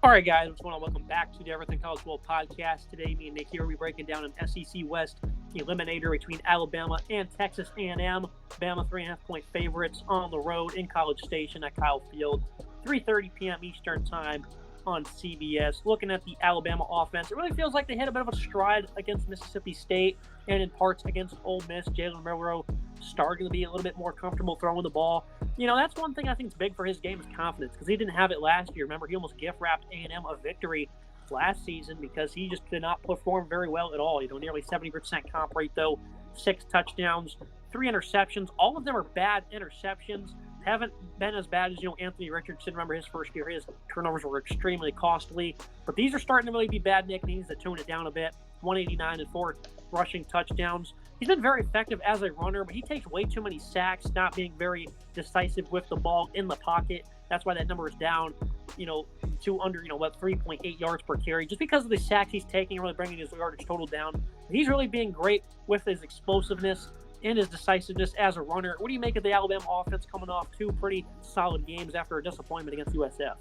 All right, guys, what's going on? Welcome back to the Everything College Football Podcast. Today, me and Nick here, we'll be breaking down an SEC West eliminator between Alabama and Texas A&M. Bama 3.5-point favorites on the road in College Station at Kyle Field, 3:30 p.m. Eastern Time on CBS. Looking at the Alabama offense, it really feels like they hit a bit of a stride against Mississippi State and in parts against Ole Miss. Jalen Milroe starting to be a little bit more comfortable throwing the ball. You know, that's one thing I think is big for his game is confidence, because he didn't have it last year. Remember, he almost gift-wrapped A&M a victory last season because he just did not perform very well at all. You know, nearly 70% comp rate, though, 6 touchdowns, 3 interceptions. All of them are bad interceptions. Haven't been as bad as, Anthony Richardson. Remember his first year, his turnovers were extremely costly. But these are starting to really be bad. Nick needs to tone it down a bit. 189 and 4 rushing touchdowns. He's been very effective as a runner, but he takes way too many sacks, not being very decisive with the ball in the pocket. That's why that number is down, to under, 3.8 yards per carry. Just because of the sacks he's taking, really bringing his yardage total down. He's really being great with his explosiveness and his decisiveness as a runner. What do you make of the Alabama offense coming off 2 pretty solid games after a disappointment against USF?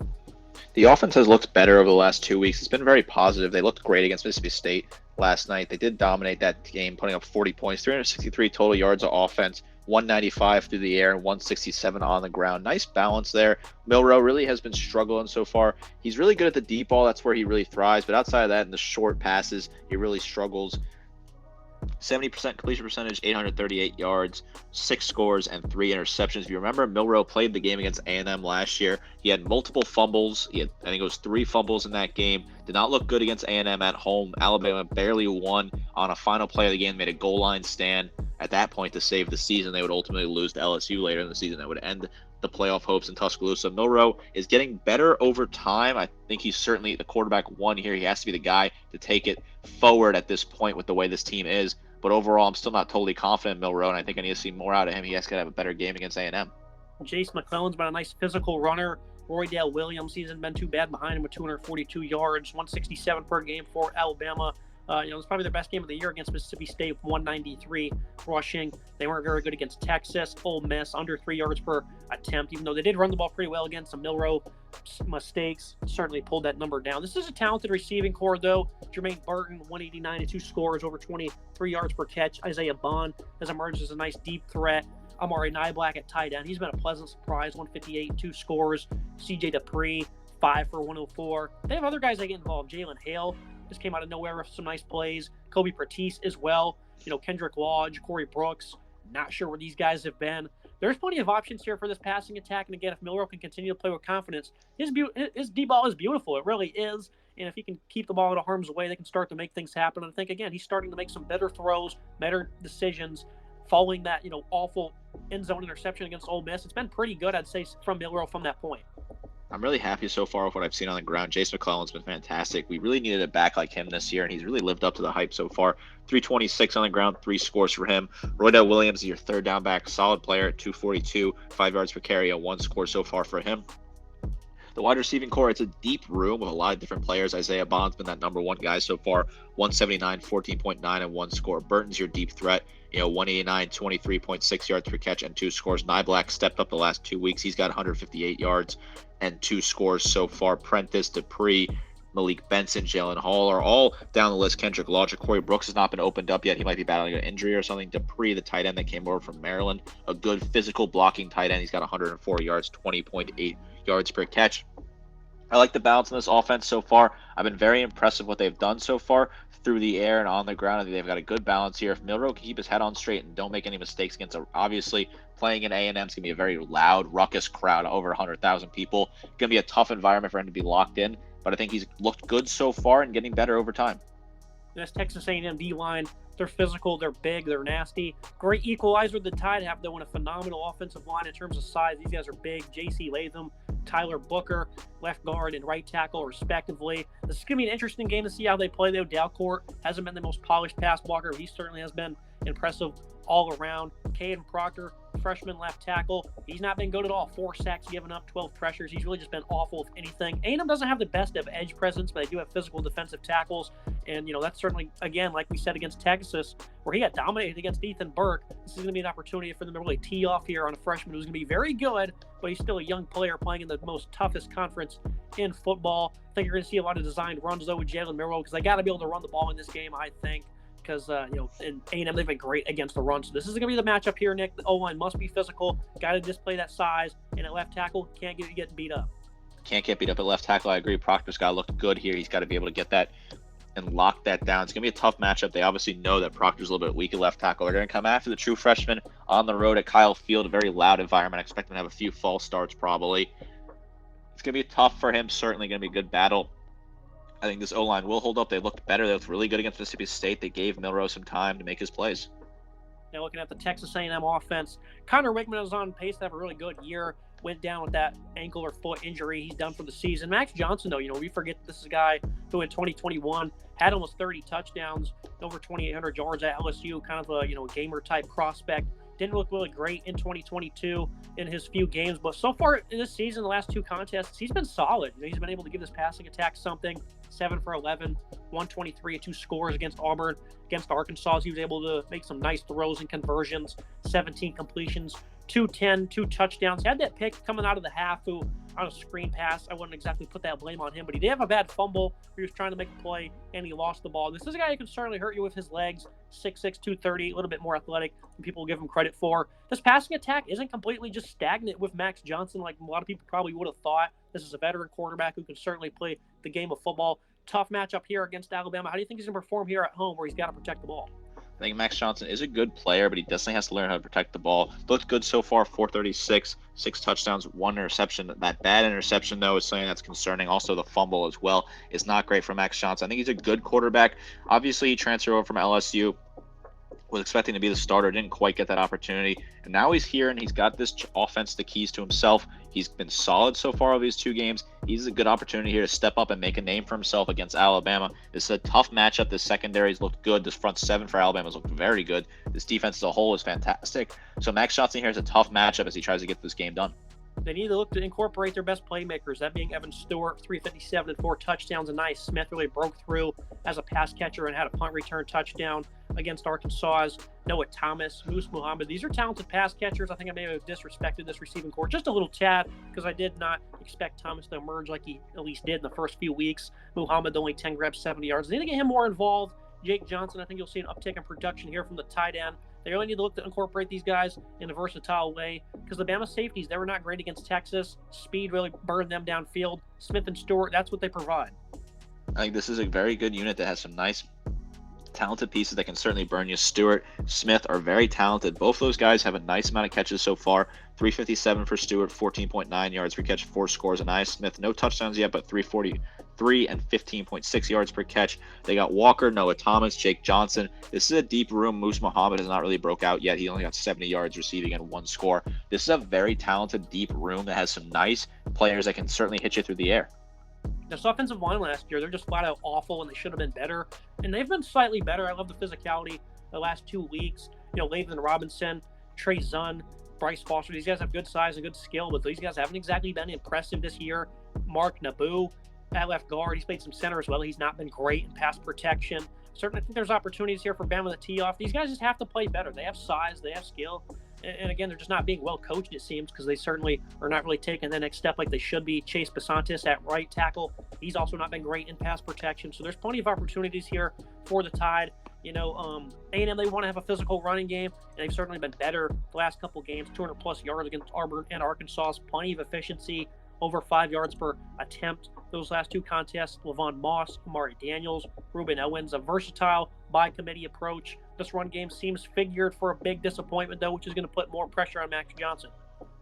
The offense has looked better over the last 2 weeks. It's been very positive. They looked great against Mississippi State last night. They did dominate that game, putting up 40 points, 363 total yards of offense, 195 through the air, and 167 on the ground. Nice balance there. Milroe really has been struggling so far. He's really good at the deep ball. That's where he really thrives. But outside of that, in the short passes, he really struggles. 70% completion percentage, 838 yards, 6 scores, and 3 interceptions. If you remember, Milroe played the game against A&M last year. He had multiple fumbles. I think it was 3 fumbles in that game. Did not look good against A&M at home. Alabama barely won on a final play of the game, made a goal line stand at that point to save the season. They would ultimately lose to LSU later in the season. That would end the playoff hopes in Tuscaloosa. Milroe is getting better over time. I think he's certainly the quarterback 1 here. He has to be the guy to take it forward at this point with the way this team is. But overall, I'm still not totally confident in Milroe, and I think I need to see more out of him. He has to have a better game against A&M. Jace McClellan's been a nice physical runner. Roydale Williams, he hasn't been too bad behind him with 242 yards, 167 per game for Alabama. It's probably their best game of the year against Mississippi State, 193 rushing. They weren't very good against Texas. Ole Miss, under 3 yards per attempt, even though they did run the ball pretty well against some Milroe mistakes. Certainly pulled that number down. This is a talented receiving core, though. Jermaine Burton, 189 and 2 scores, over 23 yards per catch. Isaiah Bond has emerged as a nice deep threat. Amari Niblack at tight end. He's been a pleasant surprise, 158 and 2 scores. CJ Dupree, 5 for 104. They have other guys that get involved. Jalen Hale just came out of nowhere with some nice plays. Kobe Pertese as well. Kendrick Lodge, Corey Brooks. Not sure where these guys have been. There's plenty of options here for this passing attack. And again, if Milroe can continue to play with confidence, his deep ball is beautiful. It really is. And if he can keep the ball out of harm's way, they can start to make things happen. And I think, again, he's starting to make some better throws, better decisions following that, awful end zone interception against Ole Miss. It's been pretty good, I'd say, from Milroe from that point. I'm really happy so far with what I've seen on the ground. Jace McClellan's been fantastic. We really needed a back like him this year, and he's really lived up to the hype so far. 326 on the ground, 3 scores for him. Roydale Williams is your third down back, solid player at 242, 5 yards per carry, 1 score so far for him. The wide receiving core, it's a deep room with a lot of different players. Isaiah Bond's been that number 1 guy so far, 179, 14.9, and 1 score. Burton's your deep threat, 189, 23.6 yards per catch, and 2 scores. Niblack stepped up the last 2 weeks. He's got 158 yards and 2 scores so far. Prentice, Dupree, Malik Benson, Jalen Hall are all down the list. Kendrick Lodge, Corey Brooks has not been opened up yet. He might be battling an injury or something. Dupree, the tight end that came over from Maryland, a good physical blocking tight end. He's got 104 yards, 20.8 yards per catch. I like the balance in this offense so far. I've been very impressed with what they've done so far through the air and on the ground. I think they've got a good balance here. If Milroe can keep his head on straight and don't make any mistakes against obviously playing in A&M is going to be a very loud, ruckus crowd, over 100,000 people. It's going to be a tough environment for him to be locked in, but I think he's looked good so far and getting better over time. This Texas A&M D-line, they're physical, they're big, they're nasty. Great equalizer. The Tide have, though, in a phenomenal offensive line in terms of size. These guys are big. J.C. Latham, Tyler Booker, left guard and right tackle, respectively. This is going to be an interesting game to see how they play, though. Dalcourt hasn't been the most polished pass blocker. He certainly has been impressive all around. Caden Proctor, freshman left tackle, he's not been good at all. 4 sacks given up, 12 pressures. He's really just been awful, if anything. A&M doesn't have the best of edge presence, but they do have physical defensive tackles. And, that's certainly, again, like we said against Texas, where he got dominated against Ethan Burke. This is going to be an opportunity for them to really tee off here on a freshman who's going to be very good, but he's still a young player playing in the most toughest conference in football. I think you're going to see a lot of designed runs, though, with Jalen Milroe, because they got to be able to run the ball in this game, I think. Because, in A&M, they've been great against the run. So this is going to be the matchup here, Nick. The O-line must be physical. Got to display that size. And at left tackle, can't get you getting beat up. Can't get beat up at left tackle. I agree. Proctor's got to look good here. He's got to be able to get that and lock that down. It's going to be a tough matchup. They obviously know that Proctor's a little bit weak at left tackle. They're going to come after the true freshman on the road at Kyle Field, a very loud environment. I expect them to have a few false starts probably. It's going to be tough for him. Certainly going to be a good battle. I think this O-line will hold up. They looked better. They looked really good against Mississippi State. They gave Milroe some time to make his plays. Now looking at the Texas A&M offense, Connor Wickman is on pace to have a really good year. Went down with that ankle or foot injury. He's done for the season. Max Johnson, though, we forget this is a guy who in 2021 had almost 30 touchdowns, over 2,800 yards at LSU, kind of a gamer-type prospect. Didn't look really great in 2022 in his few games, but so far in this season, the last 2 contests, he's been solid. He's been able to give his passing attack something. 7 for 11, 123 and 2 scores against Auburn. Against Arkansas, he was able to make some nice throws and conversions. 17 completions, 210, 2 touchdowns. He had that pick coming out of the half who on a screen pass. I wouldn't exactly put that blame on him, but he did have a bad fumble. He was trying to make a play, and he lost the ball. This is a guy who can certainly hurt you with his legs. 6'6", 230, a little bit more athletic than people give him credit for. This passing attack isn't completely just stagnant with Max Johnson like a lot of people probably would have thought. This is a veteran quarterback who can certainly play the game of football. Tough matchup here against Alabama. How do you think he's going to perform here at home where he's got to protect the ball? I think Max Johnson is a good player, but he definitely has to learn how to protect the ball. Looked good so far, 436, 6 touchdowns, 1 interception. That bad interception, though, is something that's concerning. Also, the fumble as well is not great for Max Johnson. I think he's a good quarterback. Obviously, he transferred over from LSU. Was expecting to be the starter, didn't quite get that opportunity, and now he's here and he's got this offense, the keys to himself. He's been solid so far over these 2 games. He's a good opportunity here to step up and make a name for himself against Alabama. This is a tough matchup. This secondary's looked good. This front 7 for Alabama's looked very good. This defense as a whole is fantastic. So Max Johnson here is a tough matchup as he tries to get this game done. They need to look to incorporate their best playmakers, that being Evan Stewart, 357 and 4 touchdowns. And nice. Smith really broke through as a pass catcher and had a punt return touchdown against Arkansas's Noah Thomas, Moose Muhammad. These are talented pass catchers. I think I may have disrespected this receiving corps just a little tad because I did not expect Thomas to emerge like he at least did in the first few weeks. Muhammad only 10 grabs, 70 yards. They need to get him more involved. Jake Johnson, I think you'll see an uptick in production here from the tight end. They really need to look to incorporate these guys in a versatile way because the Bama safeties, they were not great against Texas. Speed really burned them downfield. Smith and Stewart, that's what they provide. I think this is a very good unit that has some nice talented pieces that can certainly burn you. Stewart, Smith are very talented. Both those guys have a nice amount of catches so far. 357 for Stewart, 14.9 yards per catch, 4 scores. And Smith, no touchdowns yet, but 343 and 15.6 yards per catch. They got Walker, Noah Thomas, Jake Johnson. This is a deep room. Moose Muhammad has not really broke out yet. He only got 70 yards receiving and 1 score. This is a very talented, deep room that has some nice players that can certainly hit you through the air. This offensive line last year, they're just flat out awful, and they should have been better. And they've been slightly better. I love the physicality the last 2 weeks. Lathan Robinson, Trey Zunn, Bryce Foster. These guys have good size and good skill, but these guys haven't exactly been impressive this year. Mark Naboo at left guard. He's played some center as well. He's not been great in pass protection. Certainly, I think there's opportunities here for Bama to tee off. These guys just have to play better. They have size. They have skill. And again, they're just not being well coached, it seems, because they certainly are not really taking the next step like they should be. Chase Basantis at right tackle. He's also not been great in pass protection. So there's plenty of opportunities here for the Tide. A&M, they want to have a physical running game, and they've certainly been better the last couple games. 200-plus yards against Auburn and Arkansas. Plenty of efficiency, over 5 yards per attempt. Those last 2 contests, Levon Moss, Amari Daniels, Ruben Owens, a versatile by-committee approach. This run game seems figured for a big disappointment, though, which is going to put more pressure on Max Johnson.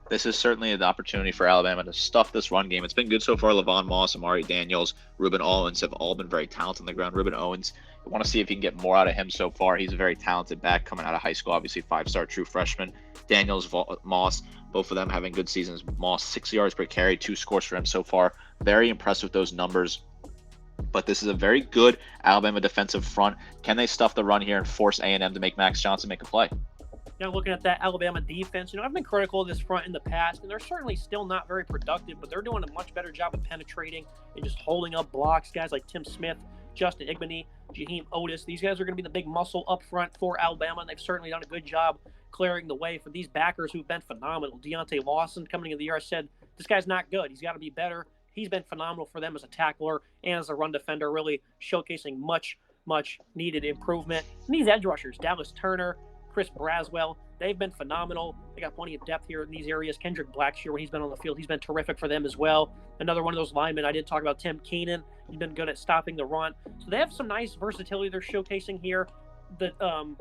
This is certainly an opportunity for Alabama to stuff this run game. It's been good so far. Levon Moss, Amari Daniels, Ruben Owens have all been very talented on the ground. Ruben Owens, I want to see if he can get more out of him so far. He's a very talented back coming out of high school, obviously 5-star true freshman. Daniels, Moss, both of them having good seasons. Moss, 6 yards per carry, 2 scores for him so far. Very impressed with those numbers. but this is a very good Alabama defensive front. Can they stuff the run here and force A&M to make Max Johnson make a play? Looking at that Alabama defense, I've been critical of this front in the past, and they're certainly still not very productive, but they're doing a much better job of penetrating and just holding up blocks. Guys like Tim Smith, Justin Igbany, Jaheim Otis, these guys are going to be the big muscle up front for Alabama, and they've certainly done a good job clearing the way for these backers who've been phenomenal. Deontay Lawson, coming into the year, I said, this guy's not good. He's got to be better. He's been phenomenal for them as a tackler and as a run defender, really showcasing much needed improvement. And these edge rushers, Dallas Turner, Chris Braswell, they've been phenomenal. They got plenty of depth here in these areas. Kendrick Blackshear, when he's been on the field, he's been terrific for them as well. Another one of those linemen, I did talk about Tim Keenan. He's been good at stopping the run. So they have some nice versatility they're showcasing here. The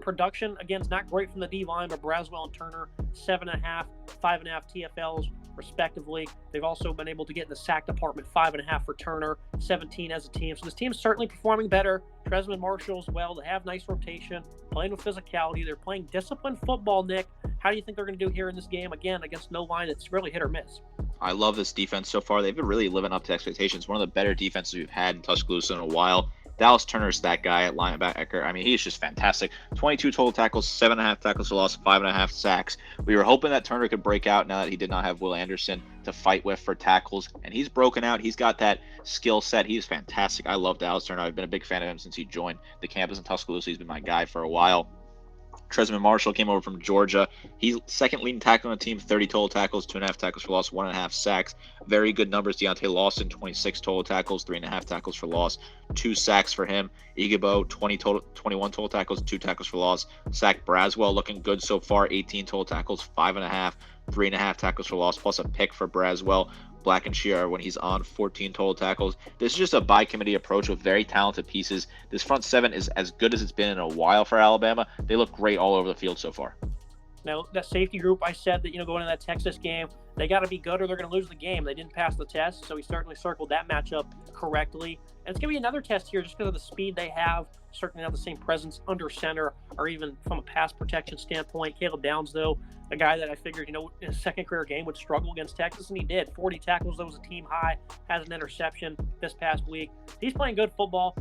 production, again, is not great from the D-line, but Braswell and Turner, 7.5, 5.5 TFLs, respectively. They've also been able to get in the sack department, 5.5 for Turner, 17 as a team. So this team's certainly performing better. Tresman Marshall as well. They have nice rotation, playing with physicality. They're playing disciplined football, Nick. How do you think they're going to do here in this game, again, against no line that's really hit or miss? I love this defense so far. They've been really living up to expectations. One of the better defenses we've had in Tuscaloosa in a while. Dallas Turner's that guy at linebacker. I mean, he's just fantastic. 22 total tackles, 7.5 tackles for loss, 5.5 sacks. We were hoping that Turner could break out now that he did not have Will Anderson to fight with for tackles, and he's broken out. He's got that skill set. He's fantastic. I love Dallas Turner. I've been a big fan of him since he joined the campus in Tuscaloosa. He's been my guy for a while. Tresman Marshall came over from Georgia. He's second leading tackle on the team, 30 total tackles, 2.5 tackles for loss, 1.5 sacks. Very good numbers. Deontay Lawson, 26 total tackles, 3.5 tackles for loss, 2 sacks for him. Igbo, 21 total tackles, 2 tackles for loss. Zach Braswell looking good so far, 18 total tackles, 5.5, 3.5 tackles for loss, plus a pick for Braswell. Blackenshear, when he's on, 14 total tackles. This is just a by-committee approach with very talented pieces. This front seven is as good as it's been in a while for Alabama. They look great all over the field so far. Now, that safety group, I said that, going into that Texas game, they got to be good or they're going to lose the game. They didn't pass the test, so he certainly circled that matchup correctly. And it's going to be another test here just because of the speed they have. Certainly not the same presence under center or even from a pass protection standpoint. Caleb Downs, though, a guy that I figured, in his second career game would struggle against Texas, and he did. 40 tackles, that was a team high, has an interception this past week. He's playing good football,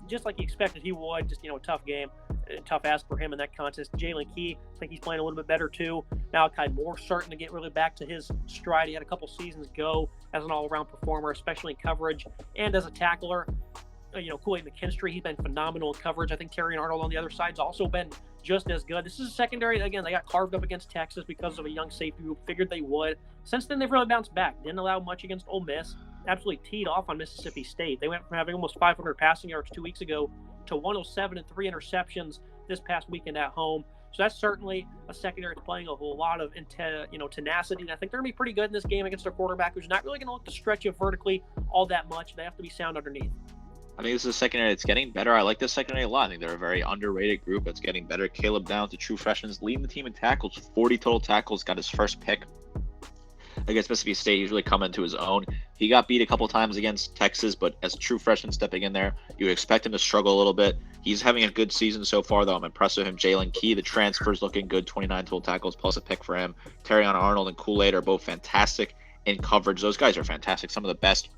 just like he expected he would. Just, a tough game, a tough ask for him in that contest. Jalen Key, I think he's playing a little bit better too. Malachi Moore starting to get really back to his stride. He had a couple seasons ago as an all-around performer, especially in coverage and as a tackler. Kool-Aid McKinstry, he's been phenomenal in coverage. I think Terry Arnold on the other side's also been just as good. This is a secondary, again, they got carved up against Texas because of a young safety who figured they would. Since then, they've really bounced back. Didn't allow much against Ole Miss. Absolutely teed off on Mississippi State. They went from having almost 500 passing yards 2 weeks ago to 107 and 3 interceptions this past weekend at home. So that's certainly a secondary that's playing a whole lot of tenacity. And I think they're going to be pretty good in this game against their quarterback, who's not really going to look to stretch it vertically all that much. They have to be sound underneath. I think this is a secondary that's getting better. I like this secondary a lot. I think they're a very underrated group that's getting better. Caleb Downs, the true freshman, is leading the team in tackles. 40 total tackles, got his first pick against Mississippi State. He's really come into his own. He got beat a couple times against Texas, but as a true freshman stepping in there, you expect him to struggle a little bit. He's having a good season so far, though. I'm impressed with him. Jalen Key, the transfer's looking good, 29 total tackles plus a pick for him. Terry Arnold and Kool-Aid are both fantastic in coverage. Those guys are fantastic. Some of the best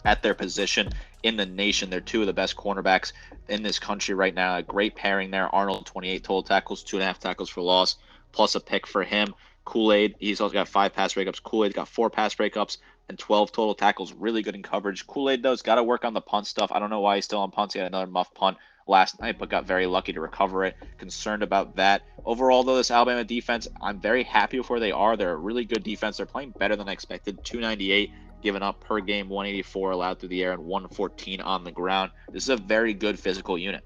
at their position in the nation. They're two of the best cornerbacks in this country right now. A great pairing there. Arnold, 28 total tackles, 2.5 tackles for loss, plus a pick for him. Kool-Aid, he's also got 5 pass breakups. Kool-Aid's got 4 pass breakups and 12 total tackles. Really good in coverage. Kool-Aid, though, has got to work on the punt stuff. I don't know why he's still on punts. He had another muff punt last night, but got very lucky to recover it. Concerned about that. Overall, though, this Alabama defense, I'm very happy with where they are. They're a really good defense. They're playing better than I expected. 298 given up per game, 184 allowed through the air, and 114 on the ground. This is a very good physical unit.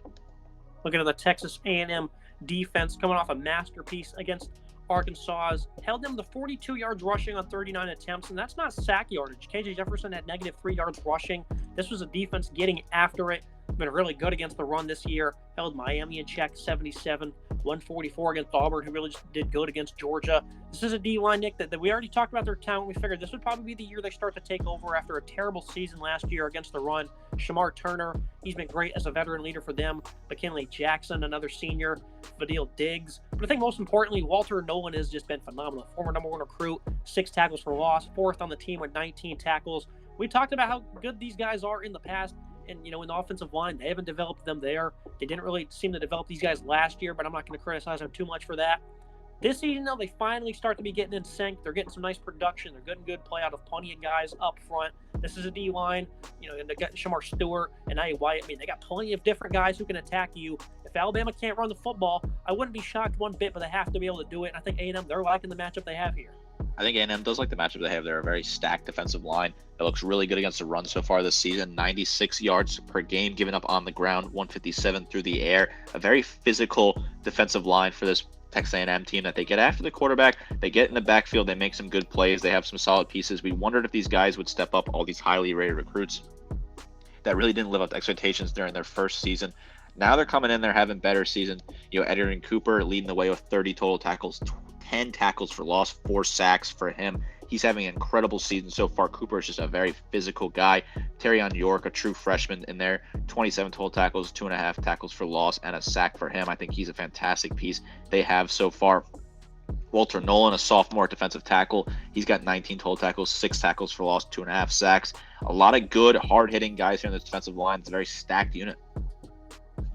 Looking at the Texas A&M defense, coming off a masterpiece against Arkansas, held them to 42 yards rushing on 39 attempts, and that's not sack yardage. KJ Jefferson had -3 yards rushing. This was a defense getting after it. Been really good against the run this year. Held Miami in check, 77, 144 against Auburn, who really just did good against Georgia. This is a D-line, Nick, that we already talked about their talent. We figured this would probably be the year they start to take over after a terrible season last year against the run. Shamar Turner, he's been great as a veteran leader for them. McKinley Jackson, another senior. Fadil Diggs. But I think most importantly, Walter Nolan has just been phenomenal. Former #1 recruit, 6 tackles for loss, 4th on the team with 19 tackles. We talked about how good these guys are in the past. And, in the offensive line, they haven't developed them there. They didn't really seem to develop these guys last year, but I'm not going to criticize them too much for that. This season, though, they finally start to be getting in sync. They're getting some nice production. They're getting good play out of plenty of guys up front. This is a D-line, and they got Shamar Stewart and Nye White. I mean, they got plenty of different guys who can attack you. If Alabama can't run the football, I wouldn't be shocked one bit, but they have to be able to do it. And I think A&M, they're liking the matchup they have here. I think A&M does like the matchup they have. They're a very stacked defensive line. It looks really good against the run so far this season. 96 yards per game given up on the ground, 157 through the air. A very physical defensive line for this Texas A&M team that they get after the quarterback. They get in the backfield. They make some good plays. They have some solid pieces. We wondered if these guys would step up, all these highly rated recruits that really didn't live up to expectations during their first season. Now they're coming in, they're having better season. Edgerrin Cooper leading the way with 30 total tackles, 10 tackles for loss, 4 sacks for him. He's having an incredible season so far. Cooper is just a very physical guy. Terrion York, a true freshman in there, 27 total tackles, 2.5 tackles for loss, and a sack for him. I think he's a fantastic piece they have so far. Walter Nolan, a sophomore defensive tackle. He's got 19 total tackles, 6 tackles for loss, 2.5 sacks. A lot of good, hard-hitting guys here in the defensive line. It's a very stacked unit.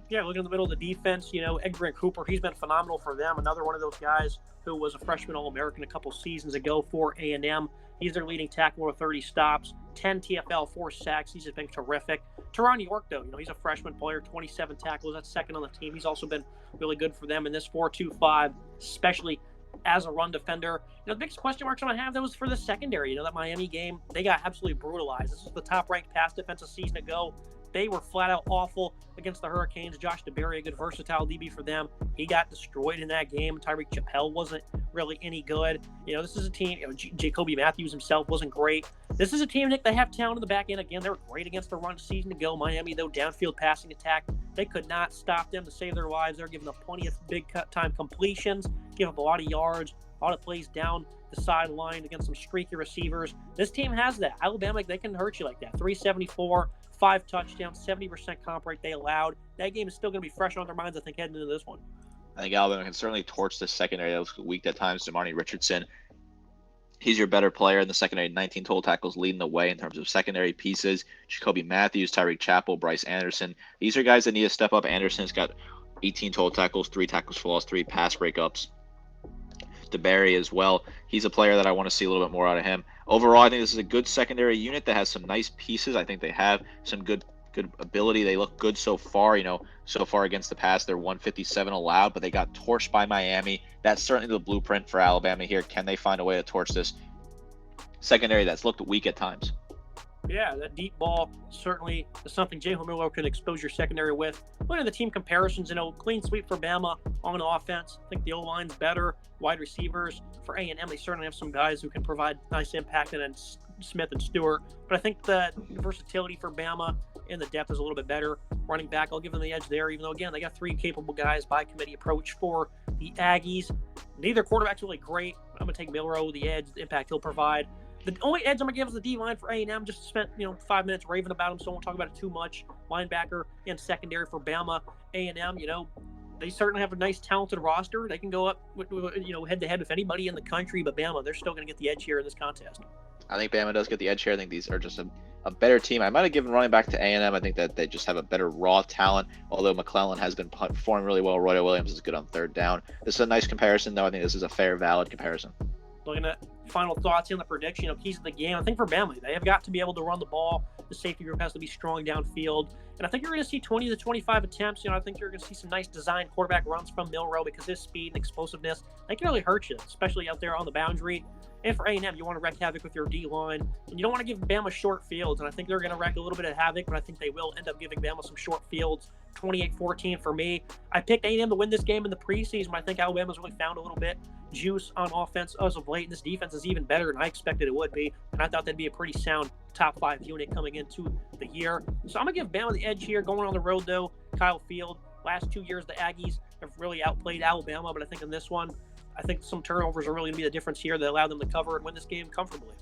Yeah, looking in the middle of the defense, Aggies Cooper, he's been phenomenal for them. Another one of those guys who was a freshman All-American a couple seasons ago for A&M. He's their leading tackler with 30 stops, 10 TFL, 4 sacks. He's just been terrific. Terrion York, though, he's a freshman player, 27 tackles. That's second on the team. He's also been really good for them in this 4-2-5, especially as a run defender. The biggest question marks I have, that was for the secondary. That Miami game, they got absolutely brutalized. This is the top-ranked pass defense a season ago. They were flat out awful against the Hurricanes. Josh DeBerry, a good versatile DB for them. He got destroyed in that game. Tyreek Chappelle wasn't really any good. This is a team, Jacoby Matthews himself wasn't great. This is a team, Nick, they have talent in the back end. Again, they were great against the run season ago. Miami, though, downfield passing attack. They could not stop them to save their lives. They're giving up plenty of big time completions, giving up a lot of yards, a lot of plays down the sideline against some streaky receivers. This team has that. Alabama, they can hurt you like that. 374, 5 touchdowns, 70% comp rate they allowed. That game is still going to be fresh on their minds, I think, heading into this one. I think Alabama can certainly torch this secondary. That was weak at times. Demarni Richardson, he's your better player in the secondary. 19 total tackles leading the way in terms of secondary pieces. Jacoby Matthews, Tyreek Chappell, Bryce Anderson. These are guys that need to step up. Anderson's got 18 total tackles, 3 tackles for loss, 3 pass breakups. DeBerry as well. He's a player that I want to see a little bit more out of him. Overall, I think this is a good secondary unit that has some nice pieces. I think they have some good ability. They look good so far. So far against the pass, they're 157 allowed, but they got torched by Miami. That's certainly the blueprint for Alabama here. Can they find a way to torch this secondary that's looked weak at times? Yeah, that deep ball certainly is something Jalen Miller can expose your secondary with. Looking at the team comparisons, clean sweep for Bama on offense. I think the O-line's better. Wide receivers for A&M, they certainly have some guys who can provide nice impact, and then Smith and Stewart. But I think the versatility for Bama and the depth is a little bit better. Running back, I'll give them the edge there, even though, again, they got 3 capable guys by committee approach for the Aggies. Neither quarterback's really great. I'm going to take Milroe, the edge, the impact he'll provide. The only edge I'm going to give is the D-line for A&M. Just spent 5 minutes raving about him, so I won't talk about it too much. Linebacker and secondary for Bama. A&M, they certainly have a nice, talented roster. They can go up, head-to-head with anybody in the country, but Bama, they're still going to get the edge here in this contest. I think Bama does get the edge here. I think these are just a better team. I might have given running back to A&M. I think that they just have a better raw talent, although McClellan has been performing really well. Roy Williams is good on third down. This is a nice comparison, though. I think this is a fair, valid comparison. Looking at final thoughts in the prediction, keys of the game. I think for Bama, they have got to be able to run the ball. The safety group has to be strong downfield. And I think you're going to see 20 to 25 attempts. I think you're going to see some nice design quarterback runs from Milroe because his speed and explosiveness, they can really hurt you, especially out there on the boundary. And for A&M, you want to wreak havoc with your D-line. And you don't want to give Bama short fields. And I think they're going to wreak a little bit of havoc, but I think they will end up giving Bama some short fields. 28-14 for me. I picked A&M to win this game in the preseason, but I think Alabama's really found a little bit juice on offense as of late. And this defense is even better than I expected it would be. And I thought that'd be a pretty sound top 5 unit coming into the year. So I'm going to give Bama the edge here. Going on the road, though, Kyle Field. Last 2 years, the Aggies have really outplayed Alabama, but I think in this one, I think some turnovers are really going to be the difference here that allow them to cover and win this game comfortably.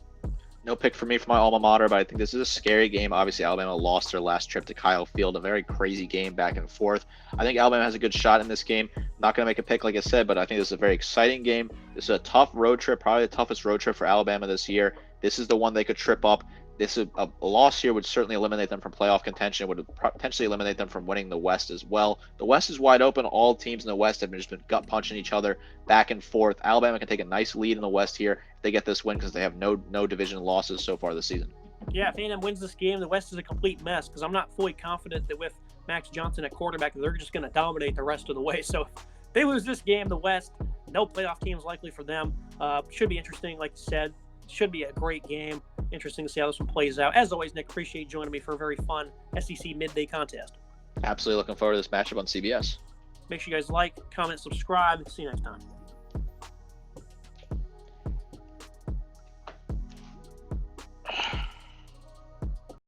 No pick for me for my alma mater, but I think this is a scary game. Obviously, Alabama lost their last trip to Kyle Field, a very crazy game back and forth. I think Alabama has a good shot in this game. Not going to make a pick, like I said, but I think this is a very exciting game. This is a tough road trip, probably the toughest road trip for Alabama this year. This is the one they could trip up. a loss here would certainly eliminate them from playoff contention, would potentially eliminate them from winning the West as well. The West is wide open. All teams in the West have just been gut punching each other back and forth. Alabama can take a nice lead in the West here if they get this win because they have no division losses so far this season. Yeah, if A&M wins this game, the West is a complete mess because I'm not fully confident that with Max Johnson at quarterback, they're just going to dominate the rest of the way. So if they lose this game, the West, no playoff teams likely for them. Should be interesting, like you said. Should be a great game. Interesting to see how this one plays out. As always, Nick, appreciate you joining me for a very fun SEC midday contest. Absolutely looking forward to this matchup on CBS. Make sure you guys like, comment, subscribe. See you next time.